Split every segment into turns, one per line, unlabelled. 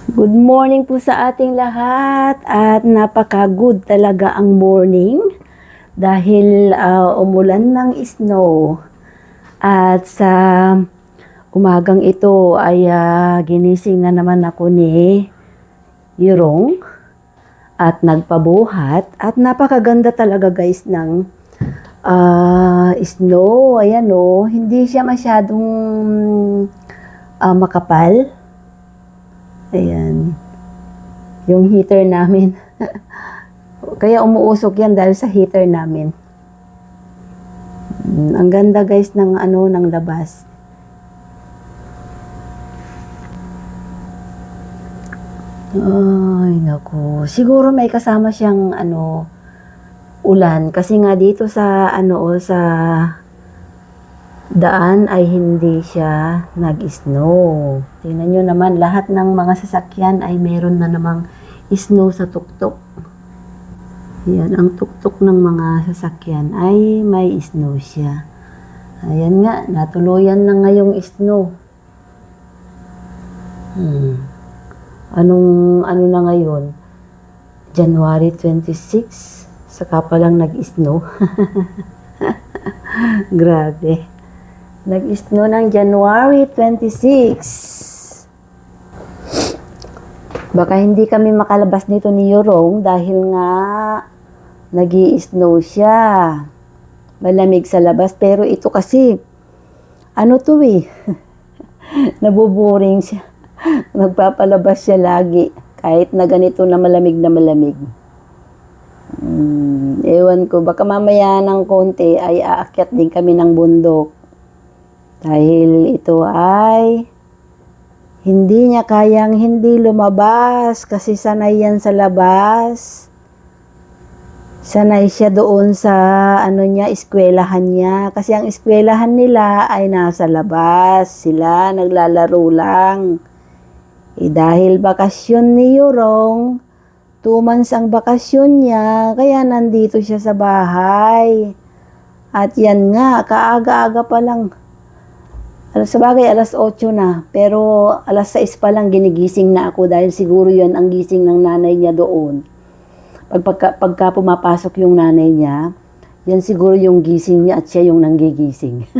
Good morning po sa ating lahat at napaka-good talaga ang morning dahil umulan ng snow at sa umagang ito ay ginising na naman ako ni Yurong at nagpabuhat at napakaganda talaga guys ng snow. Ayan o, hindi siya masyadong makapal. Ayan. Yung heater namin. Kaya umuusok yan dahil sa heater namin. Ang ganda guys ng ng labas. Ay, naku. Siguro may kasama siyang ulan kasi nga dito sa sa daan ay hindi siya nag-snow. Tingnan nyo naman, lahat ng mga sasakyan ay meron na namang snow sa tuktok. Yan, ang tuktok ng mga sasakyan ay may snow siya. Ayan nga, natuluyan na ngayong snow. Ano na ngayon? January 26, saka pa lang nag-snow. Grabe. Nag-snow ng January 26. Baka hindi kami makalabas dito ni Yorong dahil nga nag-i-snow siya. Malamig sa labas. Pero ito kasi, nabuboring siya. Nagpapalabas siya lagi. Kahit na ganito na malamig na malamig. Ewan ko, baka mamaya ng konti ay aakyat din kami ng bundok. Dahil ito ay hindi niya kayang hindi lumabas kasi sanay yan sa labas. Sanay siya doon sa eskwelahan niya. Kasi ang eskwelahan nila ay nasa labas. Sila naglalaro lang. Dahil bakasyon ni Yorong, 2 months ang bakasyon niya, kaya nandito siya sa bahay. At yan nga, kaaga-aga pa lang. Sabagay, alas 8 na, pero alas 6 pa lang ginigising na ako dahil siguro yun ang gising ng nanay niya doon. Pagka pumapasok yung nanay niya, yan siguro yung gising niya at siya yung nanggigising.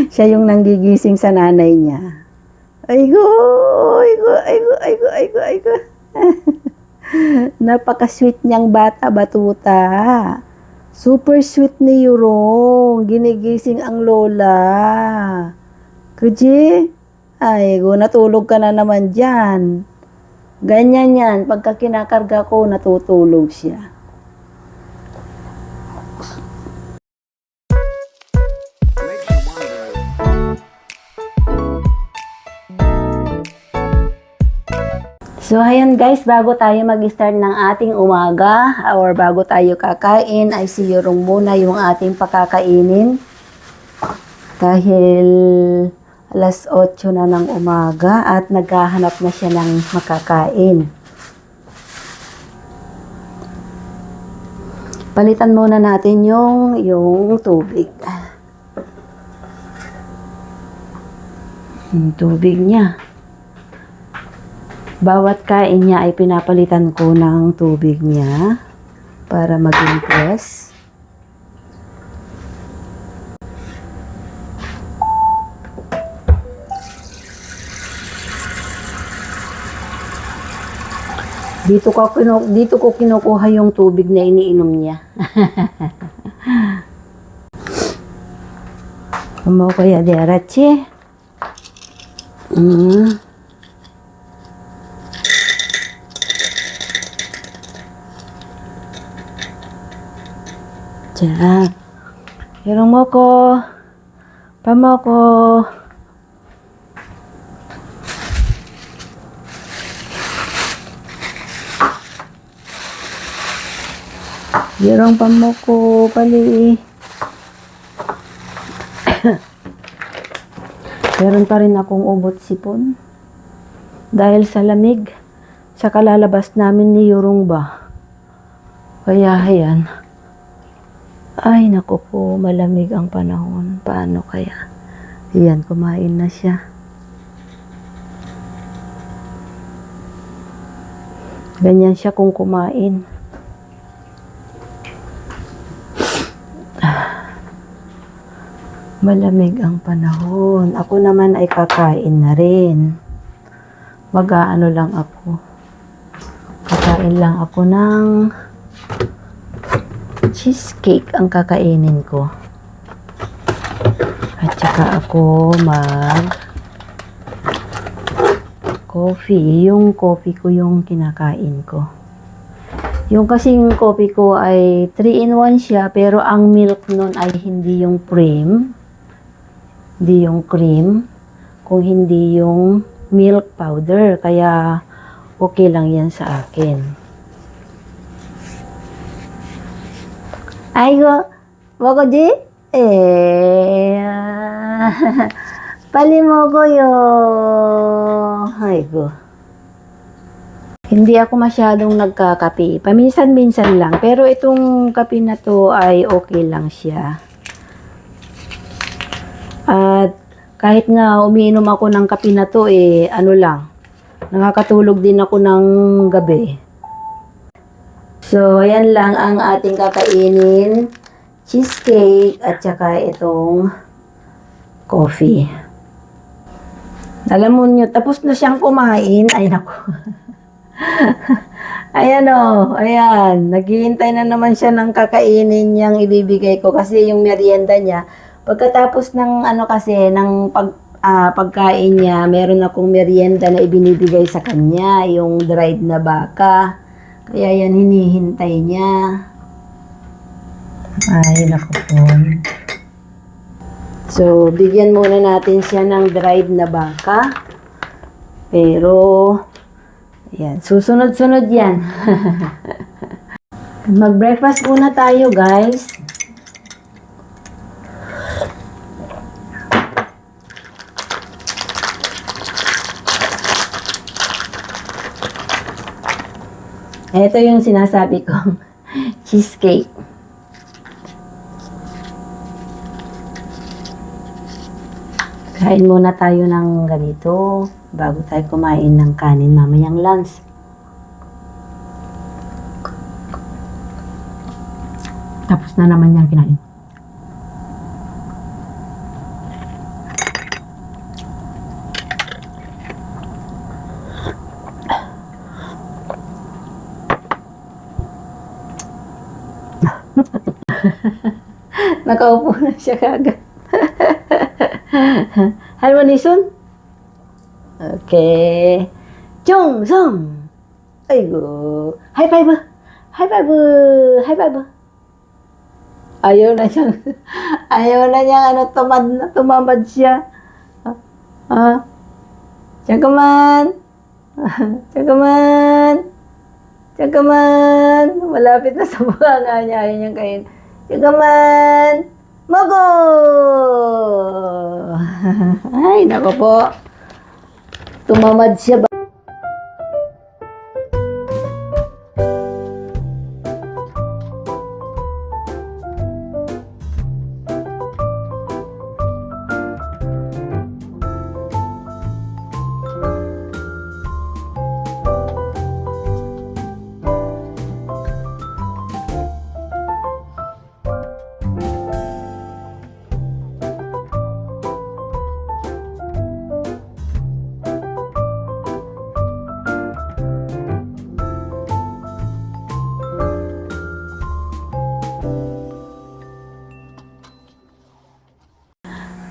Siya yung nanggigising sa nanay niya. Aygo. Napaka-sweet niyang bata-batuta. Super sweet ni Yorong. Ginigising ang lola. Kuji? Ay, natulog ka na naman dyan. Ganyan yan. Pagka kinakarga ko, natutulog siya. So, ayan guys, bago tayo mag-start ng ating umaga or bago tayo kakain, ay si Yorong muna yung ating pakakainin. Dahil alas 8 na ng umaga at naghahanap na siya ng makakain. Palitan muna natin yung tubig. Yung tubig niya. Bawat kain niya ay pinapalitan ko ng tubig niya para maging fresh. Dito ko kinukuha yung tubig na iniinom niya. Mo kaya diretso. Diyan. Yorong mo ko. Pamoko. Yorong pamoko. Pali. Meron pa rin akong ubot sipon. Dahil sa lamig. Sa kalalabas namin ni Yorong ba. Kaya ayan. Ay, naku po, malamig ang panahon. Paano kaya? Ayan, kumain na siya. Ganyan siya kung kumain. Malamig ang panahon. Ako naman ay kakain na rin. Mag-aano lang ako. Kakain lang ako ng cheesecake ang kakainin ko. At saka ako coffee. Yung coffee ko yung kinakain ko. Yung kasing coffee ko ay 3-in-1 siya, pero ang milk nun ay hindi yung cream. Hindi yung cream. Kung hindi yung milk powder. Kaya okay lang yan sa akin. Ay go. Wako di? Palimogo yo. Ay go. Hindi ako masyadong nagkakape. Paminsan-minsan lang. Pero itong kape na to ay okay lang siya. At kahit nga umiinom ako ng kape na to, ano lang. Nakakatulog din ako ng gabi. So, ayan lang ang ating kakainin. Cheesecake at saka itong coffee. Alam mo nyo, tapos na siyang kumain. Ay, naku. Ayan o, ayan. Naghihintay na naman siya ng kakainin niyang ibibigay ko kasi yung merienda niya. Pagkatapos ng ng pagkain niya, meron akong merienda na ibinibigay sa kanya, yung dried na baka. Kaya yan hinihintay niya. Ay, naku po. So, bigyan muna natin siya ng dried na baka. Pero, yan, susunod-sunod yan. Mag-breakfast muna tayo, guys. Ito yung sinasabi kong cheesecake. Kain muna tayo ng ganito bago tayo kumain ng kanin mamayang lunch. Tapos na naman niyang kinain. Nakaupo na siya kagad. Harmonison? Okay. Chung Song! Ay go. High five! High five! High five! Ayaw na niyang tumamad siya. Tsagaman! Tsagaman! Tsagaman! Malapit na sa bunganga niya. Ayaw niyang kain. Tsagaman! Mogo! Ay, nako po. Tumamad siya ba?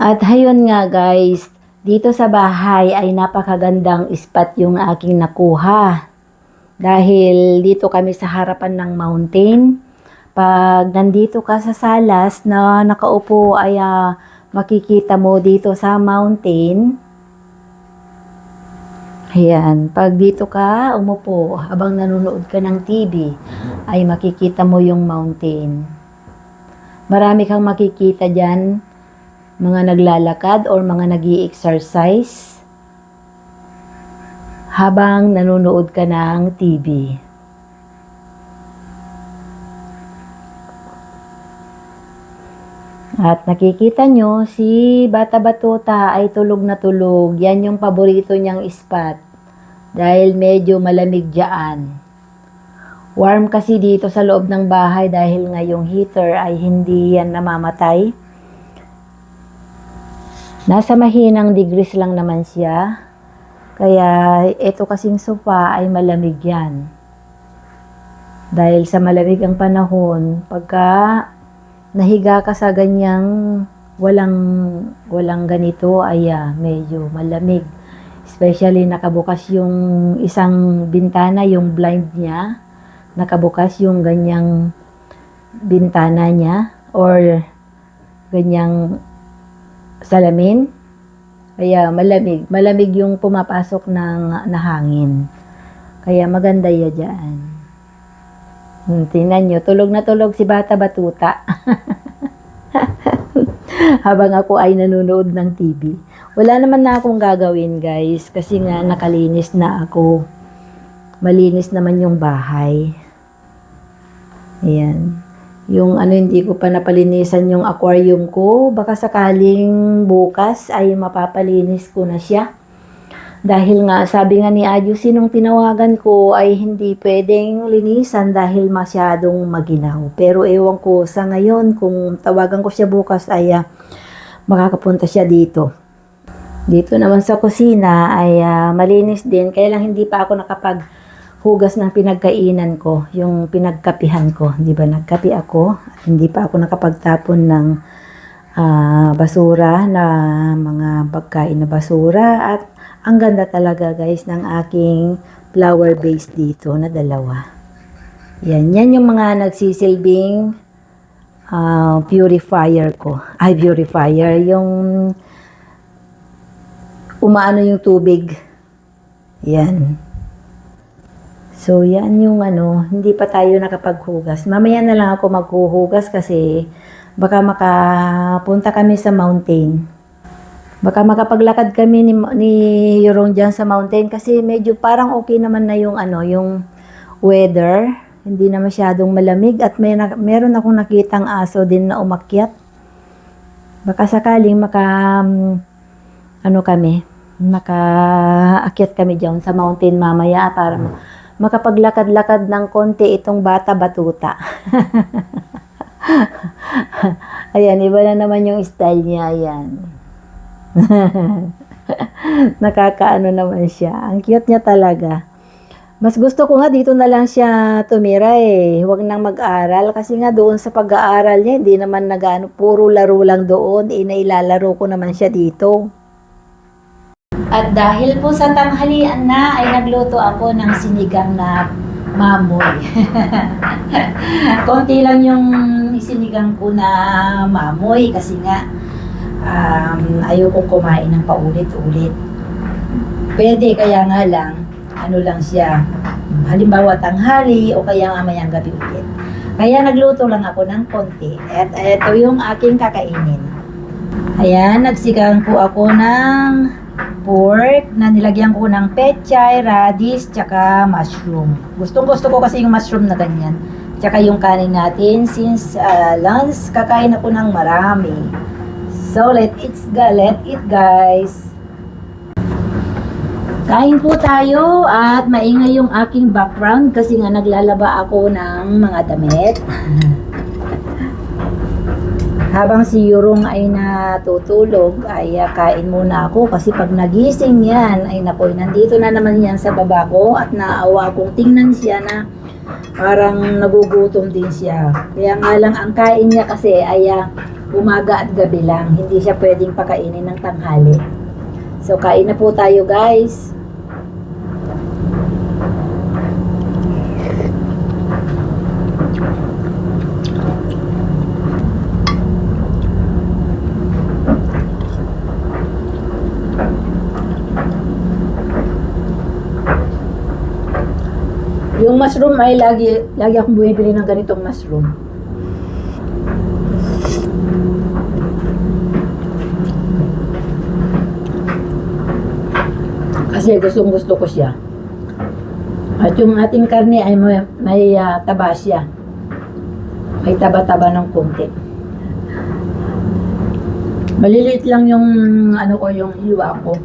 At ayun nga guys, dito sa bahay ay napakagandang spot yung aking nakuha. Dahil dito kami sa harapan ng mountain. Pag nandito ka sa salas na nakaupo ay makikita mo dito sa mountain. Ayan, pag dito ka umupo habang nanonood ka ng TV ay makikita mo yung mountain. Marami kang makikita dyan. Mga naglalakad or mga nag-i-exercise habang nanonood ka ng TV. At nakikita nyo, si Bata Batuta ay tulog na tulog. Yan yung paborito niyang spot. Dahil medyo malamig dyan. Warm kasi dito sa loob ng bahay dahil nga yung heater ay hindi yan namamatay. Nasa mahinang degrees lang naman siya. Kaya ito kasing sofa ay malamig yan. Dahil sa malamig ang panahon, pagka nahiga ka sa ganyang walang ganito ay medyo malamig. Especially nakabukas yung isang bintana, yung blind niya. Nakabukas yung ganyang bintana niya or ganyang salamin. Kaya malamig yung pumapasok na hangin. Kaya maganda yan dyan. Tingnan nyo, tulog na tulog si Bata Batuta. Habang ako ay nanonood ng TV. Wala naman na akong gagawin guys, kasi nga nakalinis na ako. Malinis naman yung bahay. Ayan. Yung hindi ko pa napalinisan yung aquarium ko. Baka sakaling bukas ay mapapalinis ko na siya. Dahil nga, sabi nga ni Ayusin nung tinawagan ko ay hindi pwedeng linisan dahil masyadong maginaw. Pero ewan ko sa ngayon, kung tawagan ko siya bukas ay makakapunta siya dito. Dito naman sa kusina ay malinis din. Kaya lang hindi pa ako nakapaghugas ng pinagkainan ko, yung pinagkapihan ko. Di ba, nagkapi ako at hindi pa ako nakapagtapon ng basura, na mga pagkain na basura. At ang ganda talaga guys ng aking flower vase dito na dalawa. Yan yung mga nagsisilbing purifier ko. Ay, purifier, yung umaano yung tubig. Yan. So, yan yung hindi pa tayo nakapaghugas. Mamaya na lang ako maghuhugas kasi baka makapunta kami sa mountain. Baka makapaglakad kami ni Yorong dyan sa mountain kasi medyo parang okay naman na yung yung weather. Hindi na masyadong malamig at meron akong nakitang aso din na umakyat. Baka sakaling makaakyat kami dyan sa mountain mamaya para makapaglakad-lakad ng konti itong Bata Batuta. Ayan, iba na naman yung style niya. Ayan. Nakakaano naman siya. Ang cute niya talaga. Mas gusto ko nga dito na lang siya tumira Huwag nang mag-aral. Kasi nga doon sa pag-aaral niya, hindi naman puro laro lang doon. Inailalaro ko naman siya dito. At dahil po sa tanghalian na, ay nagluto ako ng sinigang na mamoy. Konti lang yung sinigang ko na mamoy kasi nga ayokong kumain ng paulit-ulit. Pwede, kaya nga lang, lang siya. Halimbawa tanghali o kaya mamayang gabi ulit. Kaya nagluto lang ako ng konti. At ito yung aking kakainin. Ayan, nagsigang po ako ng pork na nilagyan ko ng pechay, radish, tsaka mushroom. Gustong-gusto ko kasi yung mushroom na ganyan. Tsaka yung kanin natin since lunch, kakain ako ng marami. So, let's eat guys. Kain po tayo at maingay yung aking background kasi nga naglalaba ako ng mga damit. Habang si Yorong ay natutulog, ay kain muna ako kasi pag nagising yan, ay nakoy, nandito na naman yan sa baba ko at naawa kong tingnan siya na parang nagugutom din siya. Kaya nga lang ang kain niya kasi ay umaga at gabi lang, hindi siya pwedeng pakainin ng tanghali. So kain na po tayo guys. Yung mushroom ay lagi akong bumibili ng ganitong mushroom. Kasi gusto ko siya. At yung ating karne ay may taba siya. May taba-taba ng konti. Maliliit lang yung yung hiwa ko.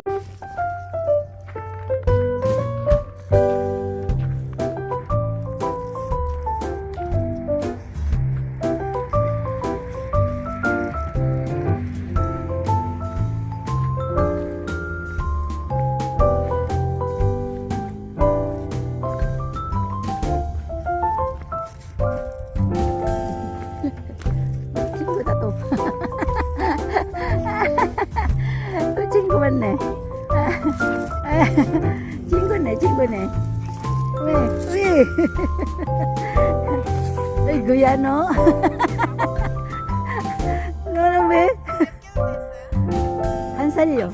친구네. 왜? 구야 너. 너는 왜? 한 살이요.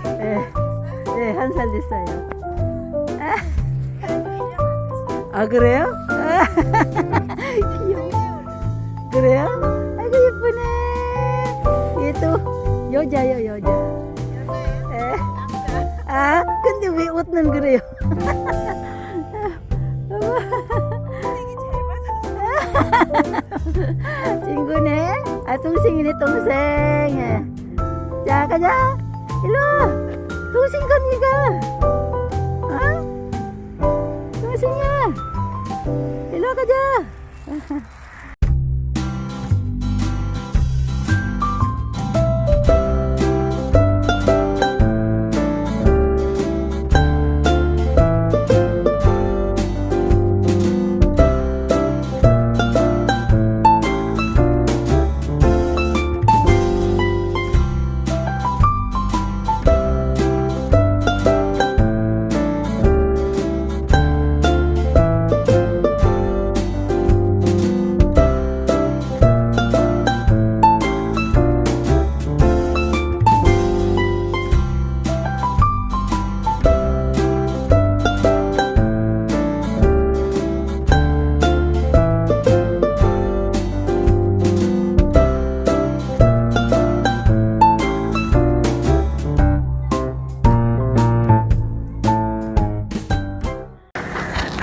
네, 한 살 됐어요. 아, 그래요? 귀여워. 그래요? 아이고, 예쁘네. 얘 또 여자요, 여자. 예. 아, 근데 왜 웃는 그래요? 친구네? 아, 동생이네, 동생. 예. 자, 가자. 일로 와. 동생 겁니까? 어? 동생이야. 일로 가자.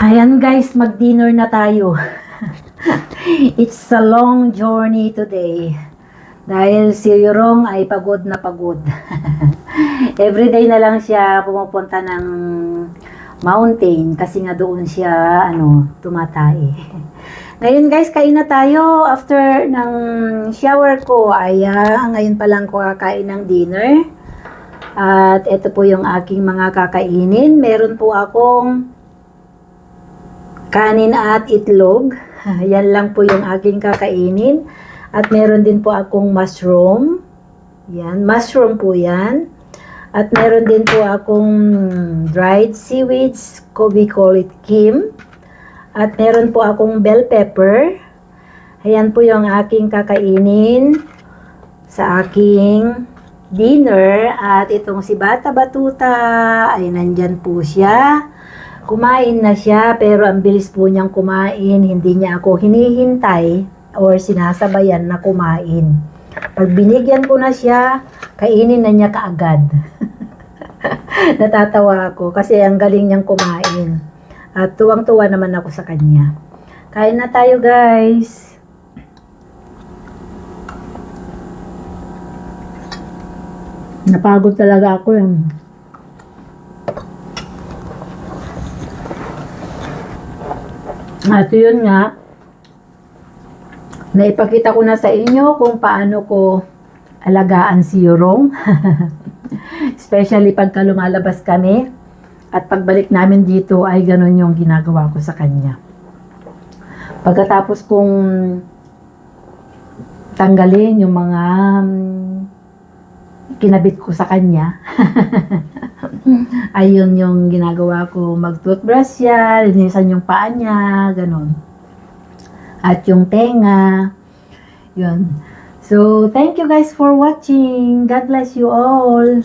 Ayan guys, mag-dinner na tayo. It's a long journey today. Dahil si Yorong ay pagod na pagod. Everyday na lang siya pumupunta ng mountain kasi nga doon siya tumatay. Ngayon guys, kain na tayo. After ng shower ko ay ngayon pa lang ko kakain ng dinner. At ito po yung aking mga kakainin. Meron po akong kanin at itlog. Yan lang po yung aking kakainin. At meron din po akong mushroom. Yan, mushroom po yan. At meron din po akong dried seaweeds, we call it kim. At meron po akong bell pepper. Ayan po yung aking kakainin sa aking dinner. At itong si Bata Batuta ay nandyan po siya. Kumain na siya, pero ang bilis po niyang kumain. Hindi niya ako hinihintay or sinasabayan na kumain. Pag binigyan ko na siya, kainin na niya kaagad. Natatawa ako kasi ang galing niyang kumain. At tuwang-tuwa naman ako sa kanya. Kain na tayo guys. Napagod talaga ako yan. At yun nga, naipakita ko na sa inyo kung paano ko alagaan si Yorong. Especially pagka lumalabas kami at pagbalik namin dito ay ganun yung ginagawa ko sa kanya. Pagkatapos kong tanggalin yung mga kinabit ko sa kanya, ayun yung ginagawa ko, mag-toothbrush siya, linisan yung paa niya, ganun. At yung tenga, yun. So, thank you guys for watching. God bless you all.